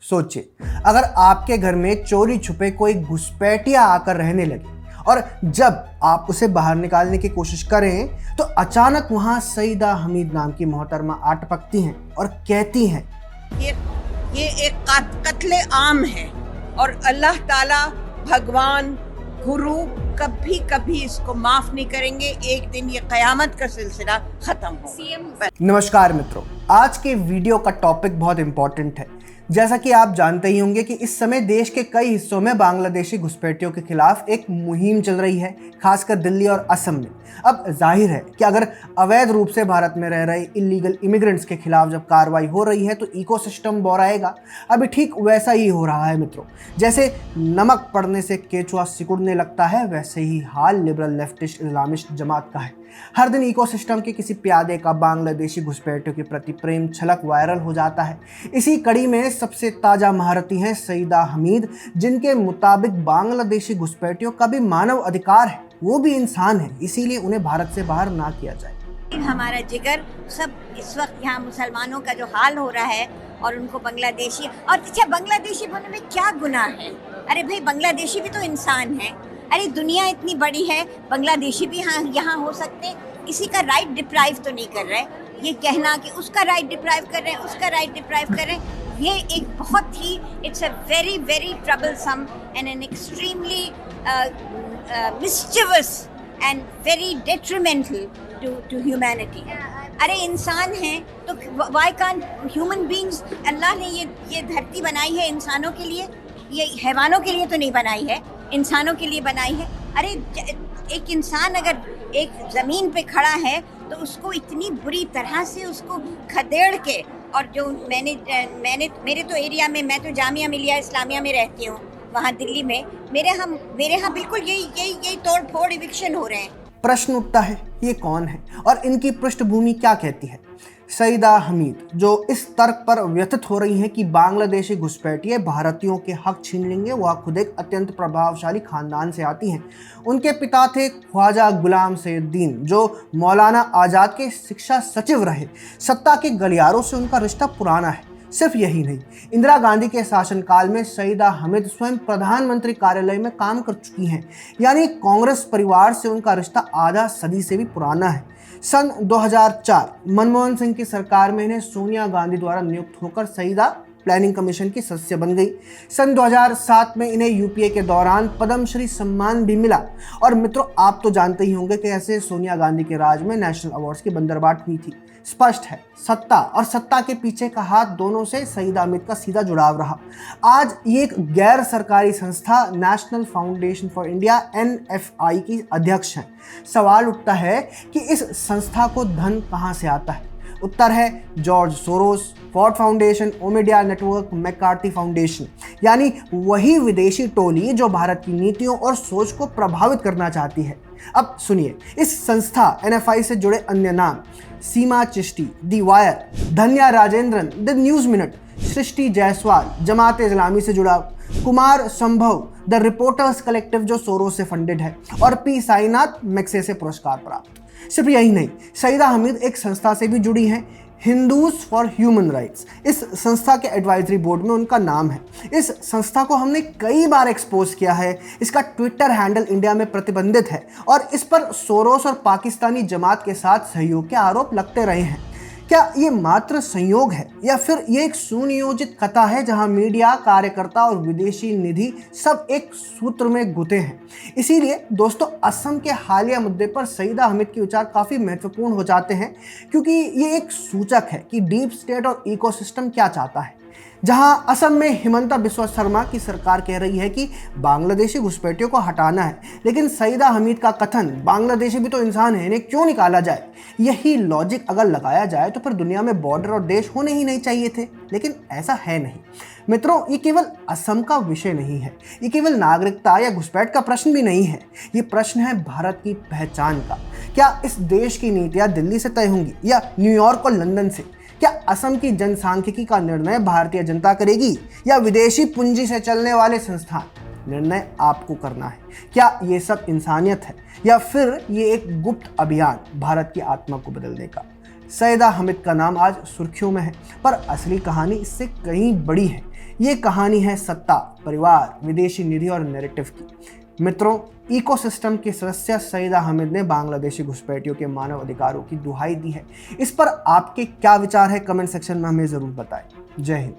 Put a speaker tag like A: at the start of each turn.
A: सोचिए, अगर आपके घर में चोरी छुपे कोई घुसपैठिया आकर रहने लगे और जब आप उसे बाहर निकालने की कोशिश करें तो अचानक वहां सईदा हमीद नाम की मोहतरमा आ टपकती हैं और कहती हैं,
B: ये एक कत्ले आम है और अल्लाह ताला, भगवान, गुरु कभी कभी इसको माफ नहीं करेंगे। एक दिन ये कयामत का सिलसिला खत्म होगा।
A: नमस्कार मित्रों, आज के वीडियो का टॉपिक बहुत इंपॉर्टेंट है। जैसा कि आप जानते ही होंगे कि इस समय देश के कई हिस्सों में बांग्लादेशी घुसपैठियों के खिलाफ एक मुहिम चल रही है, खासकर दिल्ली और असम में। अब जाहिर है कि अगर अवैध रूप से भारत में रह रहे इलीगल इमिग्रेंट्स के खिलाफ जब कार्रवाई हो रही है तो इकोसिस्टम बोराएगा। अभी ठीक वैसा ही हो रहा है मित्रों। जैसे नमक पड़ने से केचुआ सिकुड़ने लगता है, वैसे ही हाल लिबरल लेफ्टिस्ट इस्लामिस्ट जमात का है। हर दिन इकोसिस्टम के किसी प्यादे का बांग्लादेशी घुसपैठियों के प्रति प्रेम छलक वायरल हो जाता है। इसी कड़ी में सबसे ताज़ा महारती हैं सईदा हमीद, जिनके मुताबिक बांग्लादेशी घुसपैठियों का भी मानव अधिकार है, वो भी इंसान है, इसीलिए उन्हें भारत से बाहर ना किया जाए।
C: हमारा जिगर सब इस वक्त यहाँ मुसलमानों का जो हाल हो रहा है और उनको बांग्लादेशी, और अच्छा बांग्लादेशी होने में क्या गुनाह है? अरे भाई, बांग्लादेशी भी तो इंसान है। अरे दुनिया इतनी बड़ी है, बांग्लादेशी भी यहाँ हो सकते हैं। किसी का राइट डिप्राइव तो नहीं कर रहे। ये कहना कि उसका राइट डिप्राइव कर रहे हैं, उसका राइट डिप्राइव कर रहे हैं, ये एक बहुत ही it's a very very troublesome and an extremely mischievous and very detrimental to humanity. अरे इंसान हैं तो why can't human beings, अल्लाह ने ये धरती बनाई है इंसानों के लिए, ये हैवानों के लिए तो नहीं बनाई है, इंसानों के लिए बनाई है। अरे एक इंसान अगर एक ज़मीन पे खड़ा है तो उसको इतनी बुरी तरह से उसको खदेड़ के, और जो मेरे तो एरिया में, मैं तो जामिया मिलिया इस्लामिया में रहती हूँ, वहाँ दिल्ली में मेरे यहाँ बिल्कुल यही तोड़ फोड़ इविक्शन हो रहे हैं।
A: प्रश्न उठता है, ये कौन है और इनकी पृष्ठभूमि क्या कहती है? सईदा हमीद, जो इस तर्क पर व्यथित हो रही हैं कि बांग्लादेशी घुसपैठिए भारतीयों के हक छीन लेंगे, वह खुद एक अत्यंत प्रभावशाली खानदान से आती हैं। उनके पिता थे ख्वाजा गुलाम सैयदीन, जो मौलाना आज़ाद के शिक्षा सचिव रहे। सत्ता के गलियारों से उनका रिश्ता पुराना है। सिर्फ यही नहीं, इंदिरा गांधी के शासनकाल में सईदा हमीद स्वयं प्रधानमंत्री कार्यालय में काम कर चुकी हैं, यानी कांग्रेस परिवार से उनका रिश्ता आधा सदी से भी पुराना है। सन 2004 मनमोहन सिंह की सरकार में इन्हें सोनिया गांधी द्वारा नियुक्त होकर सईदा प्लानिंग कमीशन की सदस्य बन गई। सन 2007 में इन्हें यूपीए के दौरान पद्मश्री सम्मान भी मिला। और मित्रों, आप तो जानते ही होंगे कि ऐसे सोनिया गांधी के राज में नेशनल अवार्ड्स की बंदरबाट हुई थी। स्पष्ट है, सत्ता और सत्ता के पीछे का हाथ दोनों से सईदा हमीद का सीधा जुड़ाव रहा। आज ये एक गैर सरकारी संस्था national foundation for India NFI की अध्यक्ष हैं। सवाल उठता है कि इस संस्था को धन कहाँ से आता है? उत्तर है George Soros, Ford foundation, Omidyar network, MacArthur foundation, यानी वही विदेशी टोली जो भारत की नीतियों और सोच को प्रभावित करना चाहती है। अब सुनिए, इस संस्था NFI से जुड़े अन्य नाम: सीमा चिश्ती, दी वायर, धन्या राजेंद्रन, द न्यूज़ मिनट, सृष्टि जायसवाल, जमात इस्लामी से जुड़ा, कुमार संभव, द रिपोर्टर्स कलेक्टिव जो सोरोस से फंडेड है, और पी साईनाथ, मैक्से से पुरस्कार प्राप्त। सिर्फ यही नहीं, सईदा हमीद एक संस्था से भी जुड़ी हैं, हिंदूज फॉर ह्यूमन राइट्स। इस संस्था के एडवाइजरी बोर्ड में उनका नाम है। इस संस्था को हमने कई बार एक्सपोज किया है। इसका ट्विटर हैंडल इंडिया में प्रतिबंधित है और इस पर सोरोस और पाकिस्तानी जमात के साथ सहयोग के आरोप लगते रहे हैं। क्या ये मात्र संयोग है या फिर ये एक सुनियोजित कथा है जहां मीडिया, कार्यकर्ता और विदेशी निधि सब एक सूत्र में गुथे हैं? इसीलिए दोस्तों, असम के हालिया मुद्दे पर सईदा हमीद के विचार काफ़ी महत्वपूर्ण हो जाते हैं, क्योंकि ये एक सूचक है कि डीप स्टेट और इकोसिस्टम क्या चाहता है। जहां असम में हिमंता बिस्वा शर्मा की सरकार कह रही है कि बांग्लादेशी घुसपैठियों को हटाना है, लेकिन सईदा हमीद का कथन बांग्लादेशी भी तो इंसान है, इन्हें क्यों निकाला जाए? यही लॉजिक अगर लगाया जाए तो फिर दुनिया में बॉर्डर और देश होने ही नहीं चाहिए थे, लेकिन ऐसा है नहीं। मित्रों, ये केवल असम का विषय नहीं है, ये केवल नागरिकता या घुसपैठ का प्रश्न भी नहीं है। ये प्रश्न है भारत की पहचान का। क्या इस देश की नीतियाँ दिल्ली से तय होंगी या न्यूयॉर्क और लंदन से? क्या असम की जनसांख्यिकी का निर्णय भारतीय जनता करेगी या विदेशी पूंजी से चलने वाले संस्थान? निर्णय आपको करना है। क्या ये सब इंसानियत है या फिर ये एक गुप्त अभियान भारत की आत्मा को बदलने का? सईदा हमीद का नाम आज सुर्खियों में है, पर असली कहानी इससे कहीं बड़ी है। ये कहानी है सत्ता, परिवार, विदेशी निधि और नैरेटिव की। मित्रों, इकोसिस्टम की सदस्य सईदा हामिद ने बांग्लादेशी घुसपैठियों के मानव अधिकारों की दुहाई दी है। इस पर आपके क्या विचार है? कमेंट सेक्शन में हमें जरूर बताएं। जय हिंद।